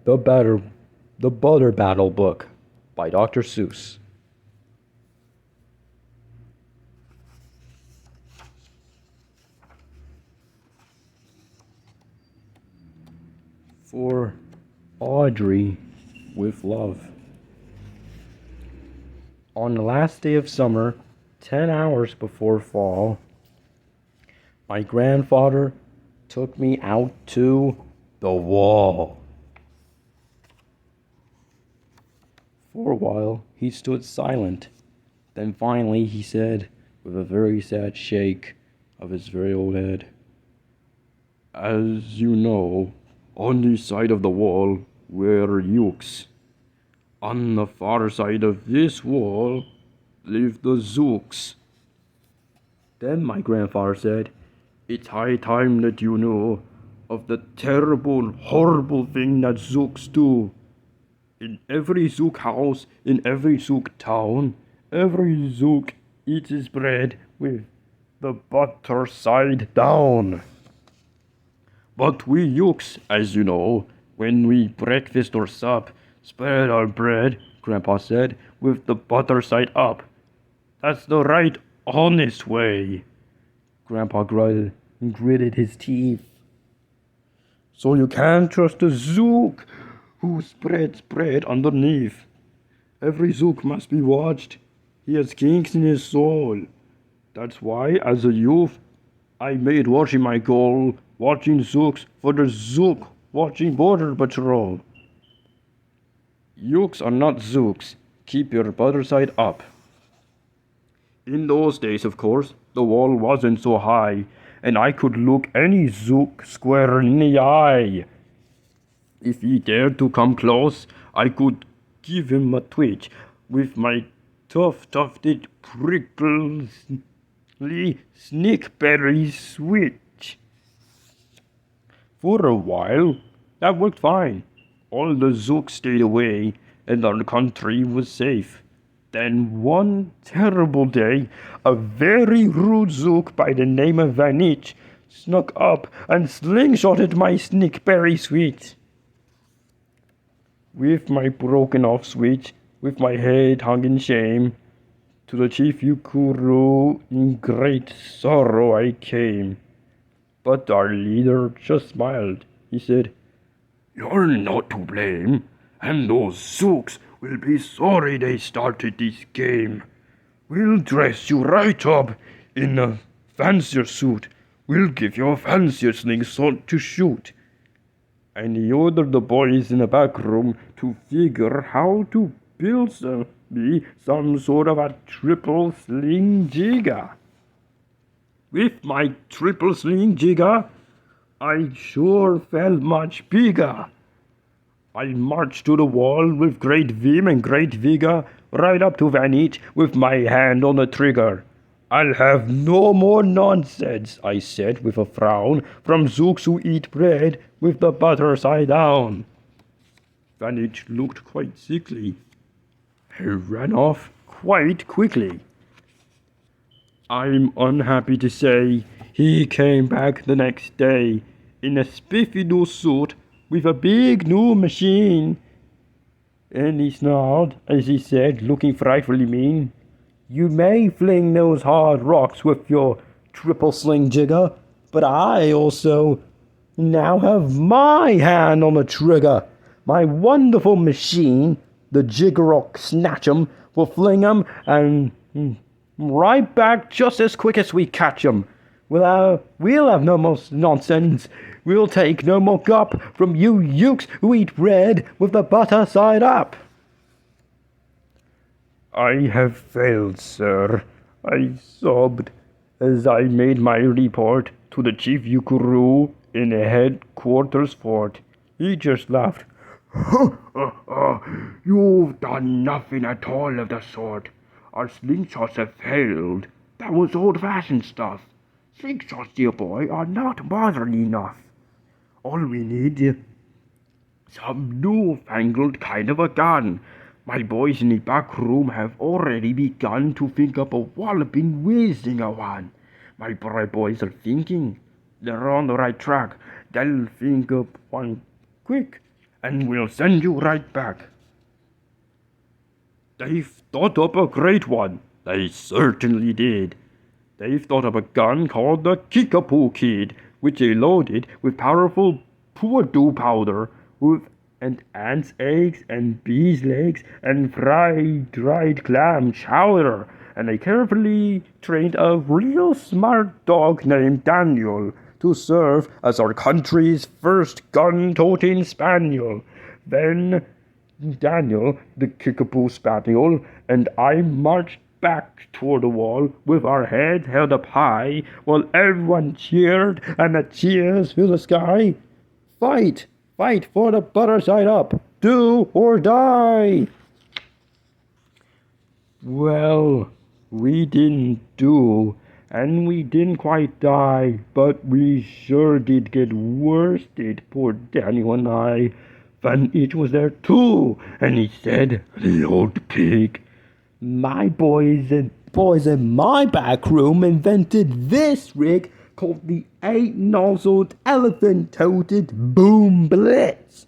The Butter, the Butter Battle Book by Dr. Seuss. For Audrey with love. On the last day of summer, 10 hours before fall, my grandfather took me out to the wall. For a while, he stood silent. Then finally he said, with a very sad shake of his very old head, "As you know, on this side of the wall were Yuks. On the far side of this wall live the Zooks." Then my grandfather said, "It's high time that you know of the terrible, horrible thing that Zooks do. In every Zook house, in every Zook town, every Zook eats his bread with the butter side down. But we Yuks, as you know, when we breakfast or sup, spread our bread," Grandpa said, "with the butter side up. That's the right, honest way." Grandpa gritted his teeth. "So you can't trust a Zook who spreads bread underneath. Every Zook must be watched. He has kinks in his soul. That's why, as a youth, I made watching my goal, watching Zooks for the Zook watching Border Patrol. Yooks are not Zooks. Keep your butter side up." In those days, of course, the wall wasn't so high, and I could look any Zook square in the eye. If he dared to come close, I could give him a twitch with my tufted prickly snickberry switch. For a while, that worked fine. All the Zooks stayed away, and our country was safe. Then one terrible day, a very rude Zook by the name of Vanich snuck up and slingshotted my snickberry switch. With my broken off switch, with my head hung in shame, to the Chief Yukuru in great sorrow I came. But our leader just smiled. He said, "You're not to blame, and those Zooks will be sorry they started this game. We'll dress you right up in a fancier suit. We'll give you a fancier slingshot to shoot." And he ordered the boys in the back room to figure how to build me some sort of a triple sling jigger. With my triple sling jigger, I sure felt much bigger. I marched to the wall with great vim and great vigor, right up to Vanit with my hand on the trigger. "I'll have no more nonsense," I said with a frown, "from Zooks who eat bread with the butter side down." Vanit looked quite sickly. He ran off quite quickly. I'm unhappy to say he came back the next day in a spiffy new suit with a big new machine. And he snarled as he said, looking frightfully mean, "You may fling those hard rocks with your triple sling jigger, but I also now have my hand on the trigger. My wonderful machine, the Jiggerock Snatch'em, will fling 'em and right back just as quick as we catch 'em. We'll have no more nonsense. We'll take no more gup from you Ukes who eat bread with the butter side up." "I have failed, sir," I sobbed as I made my report to the Chief Yukuru in the headquarters fort. He just laughed. "You've done nothing at all of the sort. Our slingshots have failed. That was old-fashioned stuff. Slingshots, dear boy, are not modern enough. All we need is some new-fangled kind of a gun. My boys in the back room have already begun to think up a walloping whizzing a one. My bright boys are thinking. They're on the right track. They'll think up one quick, and we'll send you right back. They've thought up a great one. They certainly did. They've thought up a gun called the Kickapoo Kid, which they loaded with powerful voodoo powder, and ants' eggs and bees' legs and fried dried clam chowder. And they carefully trained a real smart dog named Daniel to serve as our country's first gun-toting spaniel. Then Daniel, the Kickapoo Spaniel, and I marched back toward the wall with our heads held up high while everyone cheered and the cheers filled the sky. Fight! Fight for the butter side up! Do or die! Well, we didn't do, and we didn't quite die, but we sure did get worsted, poor Daniel and I. Van Itch was there too, and he said, "The old pig, my boys in my back room invented this rig called the 8-nozzled elephant-toted Boom Blitz.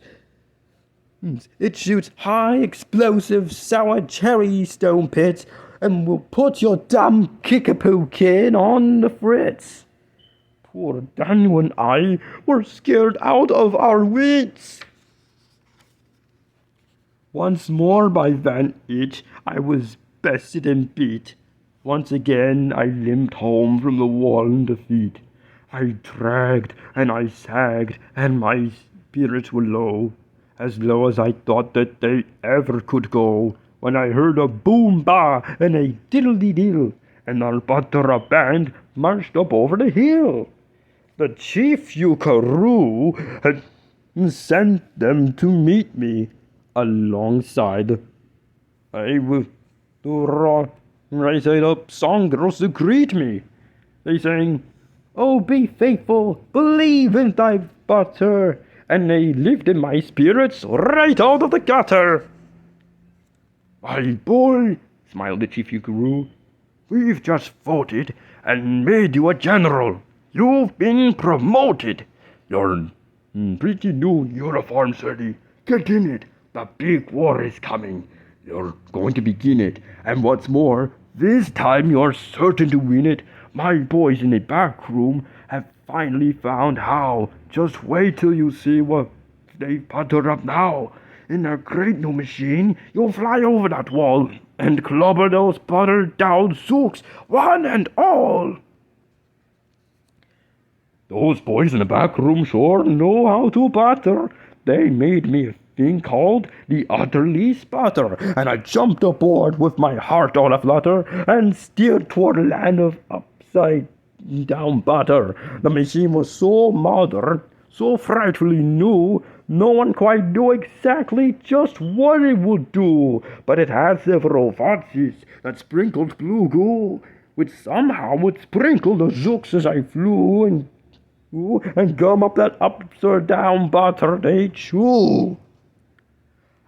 It shoots high explosive sour cherry stone pits and will put your dumb Kickapoo Kid on the fritz." Poor Daniel and I were scared out of our wits. Once more by Van Itch, I was bested and beat. Once again I limped home from the wall in defeat. I dragged and I sagged, and my spirits were low as I thought that they ever could go, when I heard a boom-ba and a diddle-dee-diddle, and our butter band marched up over the hill. The Chief Yukaroo had sent them to meet me alongside. I will raise up song girls to greet me. They sang, "Oh, be faithful, believe in thy butter," and they lifted my spirits right out of the gutter. "My boy," smiled the Chief Yukaroo, "we've just voted and made you a general. You've been promoted. Your pretty new uniform's ready. Get in it. The big war is coming. You're going to begin it. And what's more, this time you're certain to win it. My boys in the back room have finally found how. Just wait till you see what they've puttered up now. In their great new machine, you'll fly over that wall and clobber those buttered down Zooks, one and all." Those boys in the back room sure know how to butter. They made me a thing called the Utterly Sputter, and I jumped aboard with my heart all aflutter and steered toward a land of upside down butter. The machine was so modern, so frightfully new, no one quite knew exactly just what it would do, but it had several faucets that sprinkled blue goo, which somehow would sprinkle the Zooks as I flew and gum up that upside down butter they chew.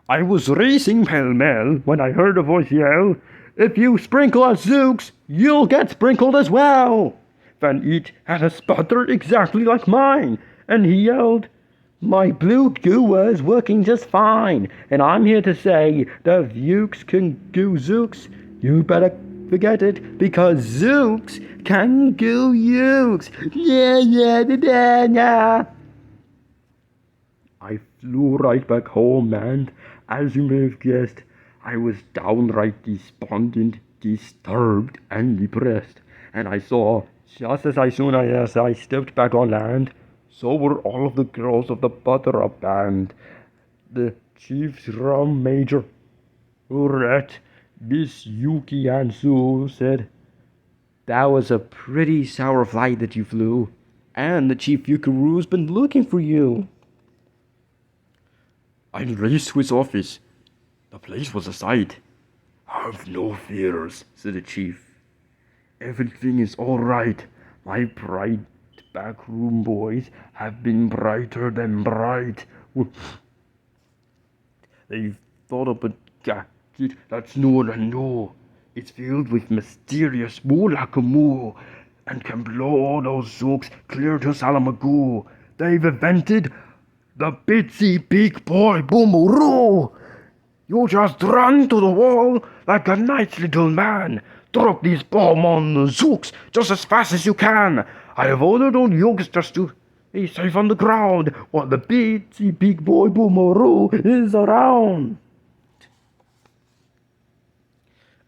I was racing pell-mell when I heard a voice yell, "If you sprinkle a Zooks, you'll get sprinkled as well." Van Itch had a sputter exactly like mine, and he yelled, "My blue goo is working just fine, and I'm here to say the Zooks can goo Zooks. You better forget it, because Zooks can goo Yooks. Yeah. I flew right back home, and, as you may have guessed, I was downright despondent, disturbed, and depressed. And I saw, just as soon as I stepped back on land, so were all of the girls of the Butter-Up Band. The Chief's Drum Major, Rat, Miss Yuki and Sue, said, "That was a pretty sour flight that you flew, and the Chief Yukaroo's been looking for you." I raced to his office. The place was a sight. "Have no fears," said the chief. "Everything is all right. My bright backroom boys have been brighter than bright. They've thought up a gadget that's newer than new. It's filled with mysterious moo and can blow all those Zooks clear to Salamagoo. They've invented The bitsy big boy Boomeroo! You just run to the wall like a nice little man. Drop this bomb on the Zooks just as fast as you can. I have ordered all youngsters to be safe on the ground while the bitsy big boy Boomeroo is around.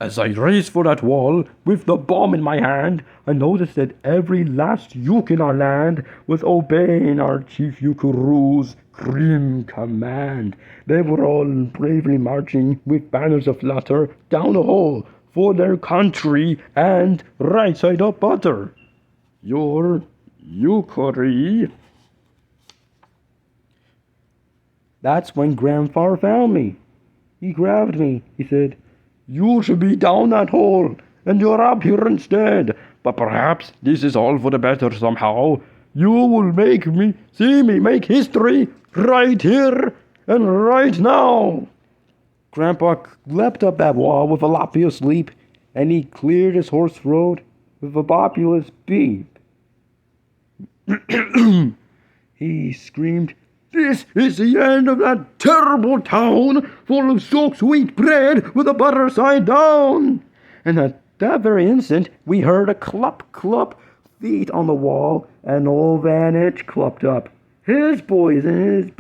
As I raced for that wall with the bomb in my hand, I noticed that every last Yook in our land was obeying our Chief Yukuru's grim command. They were all bravely marching with banners of laughter down the hall for their country and right side up butter. Your Yukari. That's when Grandfather found me. He grabbed me. He said, "You should be down that hole, and you're up here instead. But perhaps this is all for the better somehow. You will make me see me make history right here and right now." Grandpa leapt up that wall with a loppious leap, and he cleared his hoarse throat with a populous beep. He screamed, "This is the end of that terrible town full of soaked wheat bread with the butter side down." And at that very instant, we heard a clop, clop feet on the wall, and old Van Itch clopped up. His boys in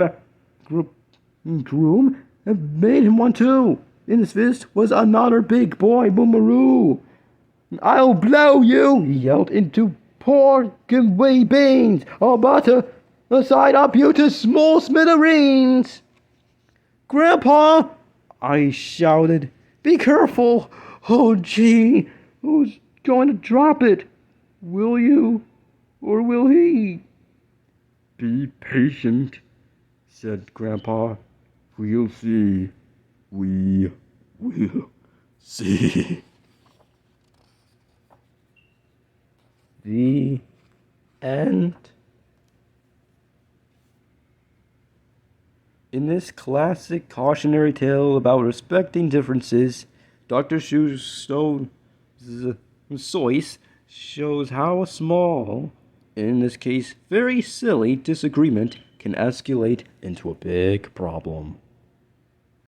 his room had made him one too. In his fist was another big boy, Boomeroo. "I'll blow you," he yelled, "into pork and whey beans. I'll butter aside up you to small smithereens." "Grandpa," I shouted, "be careful. Oh, gee, who's going to drop it? Will you, or will he?" "Be patient," said Grandpa. "We'll see. We will see." The end. In this classic cautionary tale about respecting differences, Dr. Seuss shows how a small, in this case very silly, disagreement can escalate into a big problem.